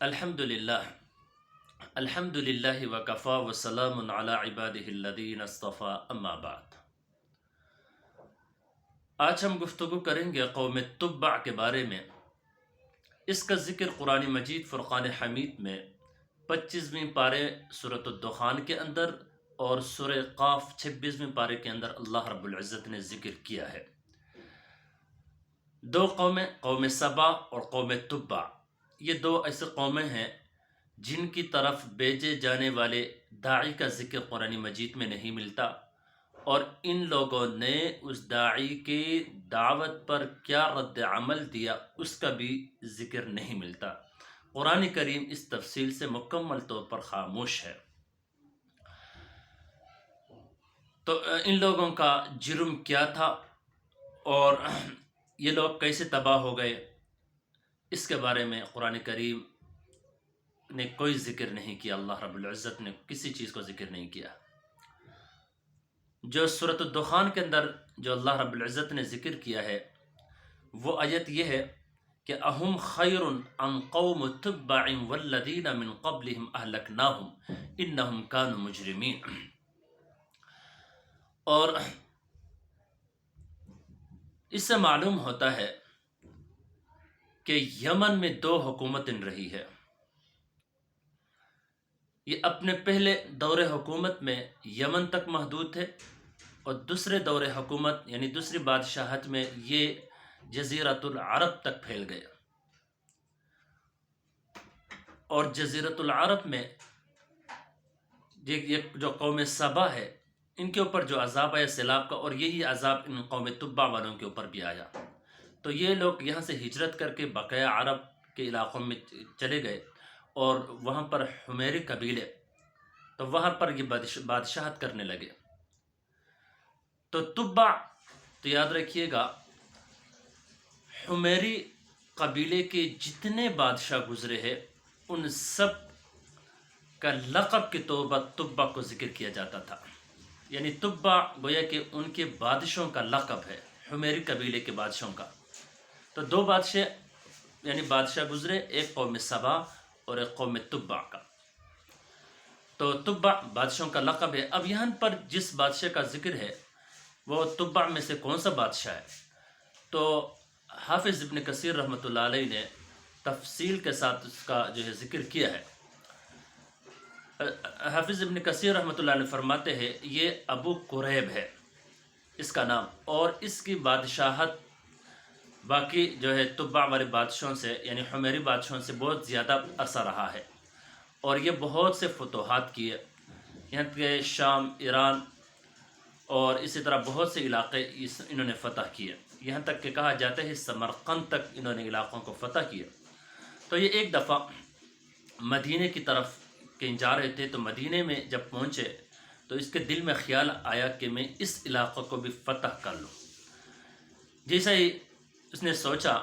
الحمد للہ الحمد للہ وکفا وسلام علی عبادہ الذین اصطفیٰ اما بعد۔ آج ہم گفتگو کریں گے قوم تبع کے بارے میں۔ اس کا ذکر قرآن مجید فرقان حمید میں 25ویں پارے سورۃ الدخان کے اندر اور سورہ قاف 26ویں پارے کے اندر اللہ رب العزت نے ذکر کیا ہے۔ دو قومیں، قوم سبا اور قوم تبع، یہ دو ایسے قومیں ہیں جن کی طرف بھیجے جانے والے داعی کا ذکر قرآن مجید میں نہیں ملتا، اور ان لوگوں نے اس داعی کی دعوت پر کیا رد عمل دیا اس کا بھی ذکر نہیں ملتا۔ قرآن کریم اس تفصیل سے مکمل طور پر خاموش ہے۔ تو ان لوگوں کا جرم کیا تھا اور یہ لوگ کیسے تباہ ہو گئے، اس کے بارے میں قرآن کریم نے کوئی ذکر نہیں کیا۔ اللہ رب العزت نے کسی چیز کو ذکر نہیں کیا۔ جو سورۃ الدخان کے اندر جو اللہ رب العزت نے ذکر کیا ہے وہ آیت یہ ہے کہ اہم خیر ام قوم تبع والذین من قبلہم اہلکناہم انہم کانوا مجرمین۔ اور اس سے معلوم ہوتا ہے کہ یمن میں دو حکومتیں رہی ہے۔ یہ اپنے پہلے دور حکومت میں یمن تک محدود تھے، اور دوسرے دور حکومت یعنی دوسری بادشاہت میں یہ جزیرۃ العرب تک پھیل گئے۔ اور جزیرۃ العرب میں یہ جو قوم سبا ہے ان کے اوپر جو عذاب آیا سیلاب کا، اور یہی عذاب ان قوم تبع والوں کے اوپر بھی آیا۔ تو یہ لوگ یہاں سے ہجرت کر کے بقیہ عرب کے علاقوں میں چلے گئے، اور وہاں پر حمیری قبیلے، تو وہاں پر یہ بادشاہت کرنے لگے۔ تو تبع، تو یاد رکھیے گا، حمیری قبیلے کے جتنے بادشاہ گزرے ہیں ان سب کا لقب کے طور پر تبع کو ذکر کیا جاتا تھا۔ یعنی تبع گویا کہ ان کے بادشاہوں کا لقب ہے، حمیری قبیلے کے بادشاہوں کا۔ تو دو بادشاہ یعنی بادشاہ گزرے، ایک قوم سبا اور ایک قوم تبع کا۔ تو تبع بادشاہوں کا لقب ہے۔ اب یہاں پر جس بادشاہ کا ذکر ہے وہ تبع میں سے کون سا بادشاہ ہے، تو حافظ ابن کثیر رحمۃ اللہ علیہ نے تفصیل کے ساتھ اس کا جو ہے ذکر کیا ہے۔ حافظ ابن کثیر رحمۃ اللہ علیہ فرماتے ہیں یہ ابو قریب ہے اس کا نام، اور اس کی بادشاہت باقی جو ہے تبع والے بادشاہوں سے یعنی حمیری بادشاہوں سے بہت زیادہ عرصہ رہا ہے، اور یہ بہت سے فتوحات کیے، یہاں کہ شام، ایران اور اسی طرح بہت سے علاقے انہوں نے فتح کیے، یہاں تک کہ کہا جاتا ہے سمرقند تک انہوں نے علاقوں کو فتح کیا۔ تو یہ ایک دفعہ مدینے کی طرف کہیں جا رہے تھے، تو مدینے میں جب پہنچے تو اس کے دل میں خیال آیا کہ میں اس علاقے کو بھی فتح کر لوں۔ جیسا ہی اس نے سوچا،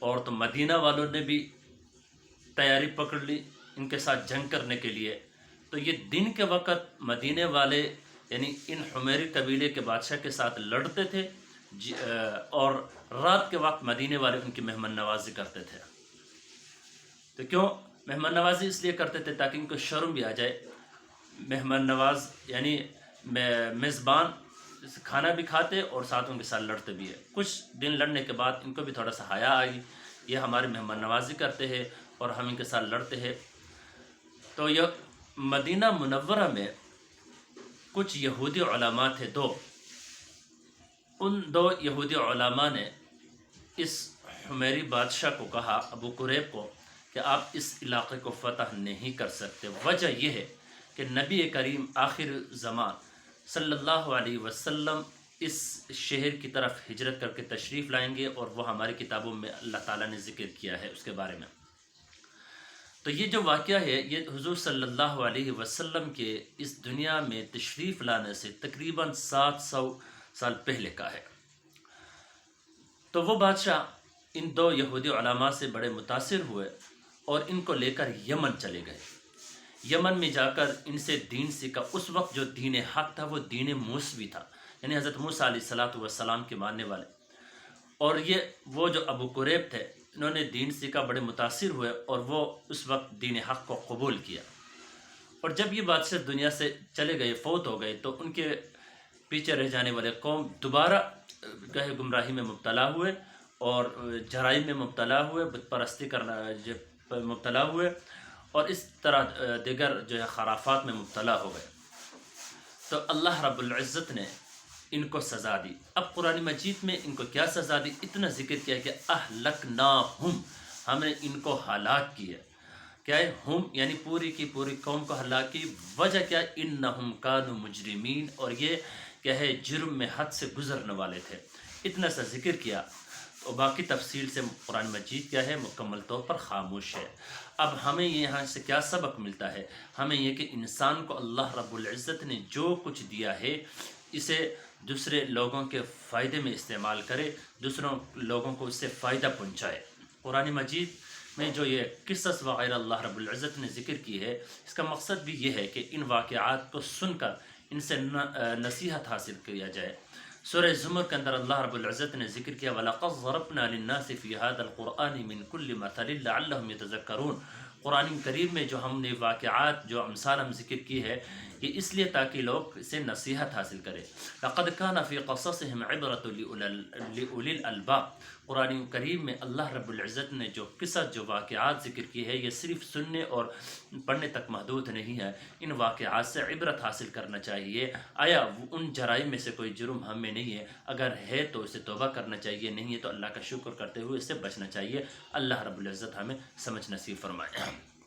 اور تو مدینہ والوں نے بھی تیاری پکڑ لی ان کے ساتھ جنگ کرنے کے لیے۔ تو یہ دن کے وقت مدینے والے یعنی ان حمیری قبیلے کے بادشاہ کے ساتھ لڑتے تھے، اور رات کے وقت مدینے والے ان کی مہمان نوازی کرتے تھے۔ تو کیوں مہمان نوازی اس لیے کرتے تھے تاکہ ان کو شرم بھی آ جائے۔ مہمان نواز یعنی میزبان کھانا بھی کھاتے اور ساتھ ان کے ساتھ لڑتے بھی ہے۔ کچھ دن لڑنے کے بعد ان کو بھی تھوڑا سا حیا آئی، یہ ہمارے مہمان نوازی کرتے ہیں اور ہم ان کے ساتھ لڑتے ہیں۔ تو یہ مدینہ منورہ میں کچھ یہودی علماء تھے دو، ان دو یہودی علماء نے اس حمیری بادشاہ کو کہا، ابو قریب کو، کہ آپ اس علاقے کو فتح نہیں کر سکتے۔ وجہ یہ ہے کہ نبی کریم آخر زمان صلی اللہ علیہ وسلم اس شہر کی طرف ہجرت کر کے تشریف لائیں گے، اور وہ ہماری کتابوں میں اللہ تعالیٰ نے ذکر کیا ہے اس کے بارے میں۔ تو یہ جو واقعہ ہے یہ حضور صلی اللہ علیہ وسلم کے اس دنیا میں تشریف لانے سے تقریباً 700 سال پہلے کا ہے۔ تو وہ بادشاہ ان دو یہودی علماء سے بڑے متاثر ہوئے اور ان کو لے کر یمن چلے گئے۔ یمن میں جا کر ان سے دین سیکھا۔ اس وقت جو دین حق تھا وہ دین موسوی تھا، یعنی حضرت موسیٰ علیہ السلام کے ماننے والے۔ اور یہ وہ جو ابو قریب تھے انہوں نے دین سیکھا، بڑے متاثر ہوئے اور وہ اس وقت دین حق کو قبول کیا۔ اور جب یہ بادشاہ دنیا سے چلے گئے، فوت ہو گئے، تو ان کے پیچھے رہ جانے والے قوم دوبارہ گمراہی میں مبتلا ہوئے اور جرائم میں مبتلا ہوئے، بت پرستی کرنا مبتلا ہوئے، اور اس طرح دیگر جو ہے خرافات میں مبتلا ہو گئے۔ تو اللہ رب العزت نے ان کو سزا دی۔ اب قرآن مجید میں ان کو کیا سزا دی؟ اتنا ذکر کیا کہ اہلکناہم، ہم نے ان کو ہلاک کیا۔ کیا ہے؟ ہم یعنی پوری کی پوری قوم کو ہلاک کی۔ وجہ کیا؟ انہم کانوا مجرمین، اور یہ کیا ہے؟ جرم میں حد سے گزرنے والے تھے۔ اتنا سا ذکر کیا، اور باقی تفصیل سے قرآن مجید کیا ہے؟ مکمل طور پر خاموش ہے۔ اب ہمیں یہاں سے کیا سبق ملتا ہے؟ ہمیں یہ کہ انسان کو اللہ رب العزت نے جو کچھ دیا ہے اسے دوسرے لوگوں کے فائدے میں استعمال کرے، دوسروں لوگوں کو اس سے فائدہ پہنچائے۔ قرآن مجید میں جو یہ قصص وغیرہ اللہ رب العزت نے ذکر کی ہے، اس کا مقصد بھی یہ ہے کہ ان واقعات کو سن کر ان سے نصیحت حاصل کیا جائے۔ سورہ زمر کے اندر اللہ رب العزت نے ذکر کیا وَلَقَدْ ضَرَبْنَا لِلنَّاسِ فِي هَذَا الْقُرْآنِ مِنْ كُلِّ مَثَلٍ لَعَلَّهُمْ يَتَذَكَّرُونَ۔ قرآن کریم میں جو ہم نے واقعات، جو امثال ہم ذکر کی ہے، یہ اس لیے تاکہ لوگ اسے نصیحت حاصل کریں۔ لَقَدْ كَانَ فِي قَصَصِهِمْ عِبْرَةٌ لِأُولِي الْأَلْبَابِ۔ قرآن کریم میں اللہ رب العزت نے جو قصص، جو واقعات ذکر کی ہے، یہ صرف سننے اور پڑھنے تک محدود نہیں ہے۔ ان واقعات سے عبرت حاصل کرنا چاہیے۔ آیا ان جرائم میں سے کوئی جرم ہم میں نہیں ہے؟ اگر ہے تو اسے توبہ کرنا چاہیے، نہیں ہے تو اللہ کا شکر کرتے ہوئے اس سے بچنا چاہیے۔ اللہ رب العزت ہمیں سمجھ نصیب فرمائے۔